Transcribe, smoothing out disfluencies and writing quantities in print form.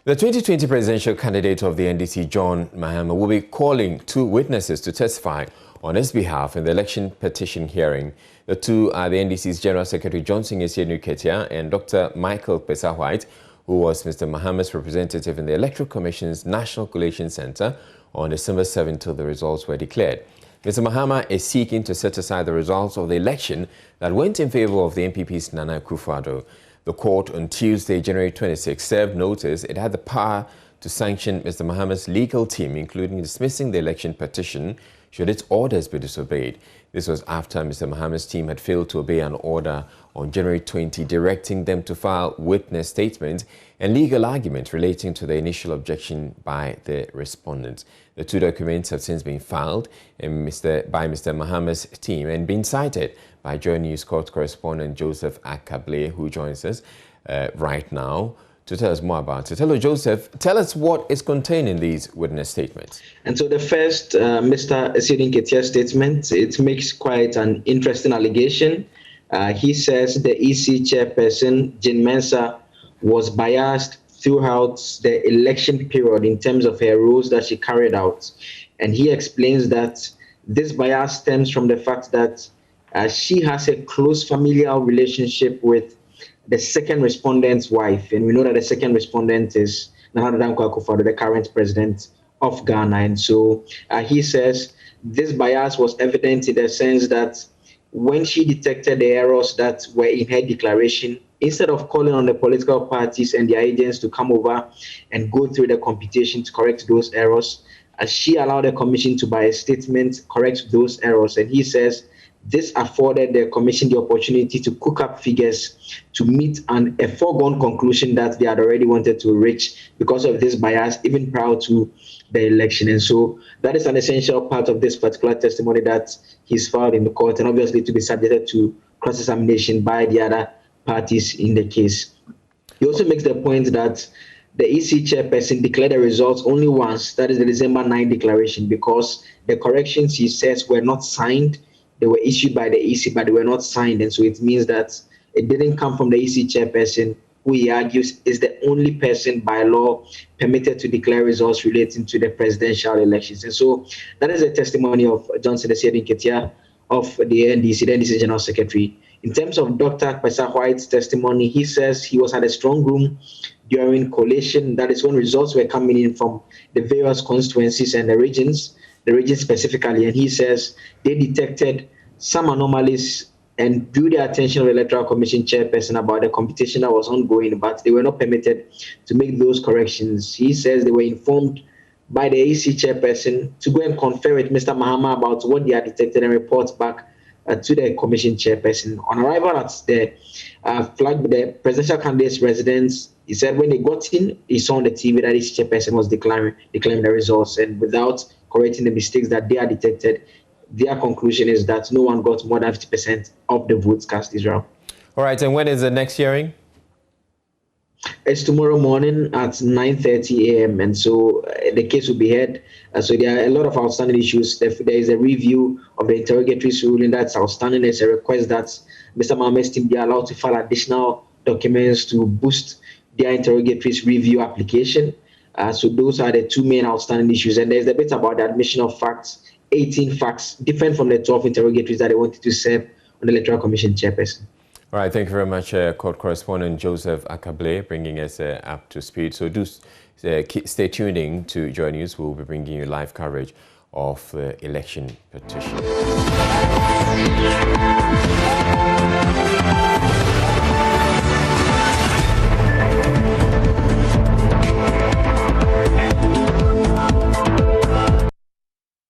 The 2020 presidential candidate of the NDC, John Mahama, will be calling two witnesses to testify on his behalf in the election petition hearing. The two are the NDC's General Secretary Johnson Ketia and Dr. Michael Pesa-White, who was Mr. Mahama's representative in the Electoral Commission's National Collation Center on December 7 till the results were declared. Mr. Mahama is seeking to set aside the results of the election that went in favor of the NPP's Nana Akufo-Addo. The court on Tuesday, January 26, served notice it had the power to sanction Mr. Mahama's legal team, including dismissing the election petition should its orders be disobeyed. This was after Mr. Mahama's team had failed to obey an order on January 20 directing them to file witness statements and legal arguments relating to the initial objection by the respondents. The two documents have since been filed by Mr. Mahama's team and been cited by Joy News Court correspondent Joseph Akable, who joins us right now to tell us more about it. Hello, Joseph. Tell us what is contained in these witness statements. And so the first, Mr. Ketia's statement, it makes quite an interesting allegation. He says the EC chairperson, Jean Mensah, was biased throughout the election period in terms of her roles that she carried out. And he explains that this bias stems from the fact that she has a close familial relationship with the second respondent's wife. And we know that the second respondent is Nana Akufo-Addo, the current president of Ghana. And so he says this bias was evident in the sense that when she detected the errors that were in her declaration, instead of calling on the political parties and their agents to come over and go through the computation to correct those errors, she allowed the commission to, by a statement, correct those errors. And he says this afforded the commission the opportunity to cook up figures to meet a foregone conclusion that they had already wanted to reach because of this bias, even prior to the election. And so that is an essential part of this particular testimony that he's filed in the court, and obviously to be subjected to cross-examination by the other parties in the case. He also makes the point that the EC chairperson declared the results only once, that is the December 9 declaration, because the corrections, he says, were not signed. They were issued by the EC, but they were not signed. And so it means that it didn't come from the EC chairperson, who he argues is the only person by law permitted to declare results relating to the presidential elections. And so that is a testimony of Johnson Ketia of the NDC General Secretary. In terms of Dr. Pesa-White's testimony, he says he was at a strong room during collation. That is when results were coming in from the various constituencies and the regions specifically. And he says they detected some anomalies and drew the attention of the Electoral Commission chairperson about the computation that was ongoing, but they were not permitted to make those corrections. He says they were informed by the EC chairperson to go and confer with Mr. Mahama about what they had detected and report back to the commission chairperson. On arrival at the presidential candidate's residence, he said when they got in, he saw on the TV that his chairperson was declaring the results, and without correcting the mistakes that they had detected, their conclusion is that no one got more than 50% of the votes cast, Israel. All right, and when is the next hearing? It's tomorrow morning at 9:30 a.m. And so the case will be heard. So there are a lot of outstanding issues. There is a review of the interrogatories ruling that's outstanding. There's a request that Mr. Mahama's team be allowed to file additional documents to boost their interrogatories review application. So those are the two main outstanding issues. And there's a bit about the admission of facts, 18 facts, different from the 12 interrogatories that they wanted to serve on the Electoral Commission chairperson. All right, thank you very much, court correspondent Joseph Akable, bringing us up to speed. So do stay tuned in to Joy News. We'll be bringing you live coverage of the election petition.